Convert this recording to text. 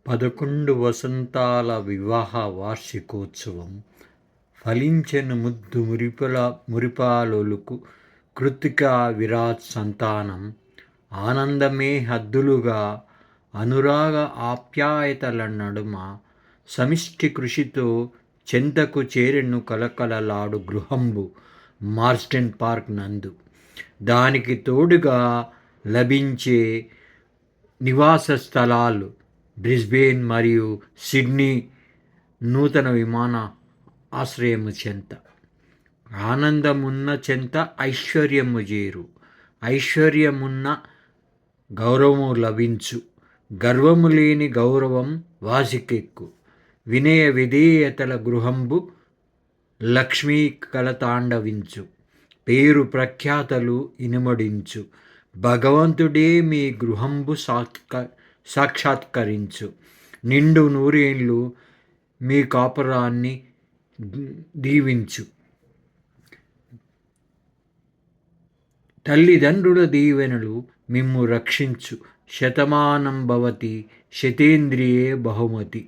11 వసంతాల వివాహ వార్షికోత్సవం ఫలించెను ముద్దు మురిపాలొలుకు కృత్తికా విరాట్ సంతానం. ఆనందమే హద్దులుగా అనురాగ ఆప్యాయతల నడుమ సమిష్టి కృషితో చెంతకు చేరెను కలకలలాడు గృహంబు మార్స్డెన్ పార్క్ నందు. దానికి తోడుగా లభించే నివాస స్థలాలు బ్రిస్బేన్ మరియు సిడ్నీ నూతన విమాన ఆశ్రయము చెంత. ఆనందమున్న చెంత ఐశ్వర్యము చేరు, ఐశ్వర్యమున్న గౌరవము లభించు, గర్వము లేని గౌరవం వాసికెక్కు. వినయ విధేయతల గృహంబు లక్ష్మీ కలతాండవించు, పేరు ప్రఖ్యాతలు ఇనుమడించు. భగవంతుడే మీ గృహంబు సాక్షాత్కరించు. నిండు నూరేళ్ళు మీ కాపురాన్ని దీవించు. తల్లిదండ్రుల దీవెనలు మిమ్ము రక్షించు. శతమానం భవతి శతేంద్రియే బహుమతి.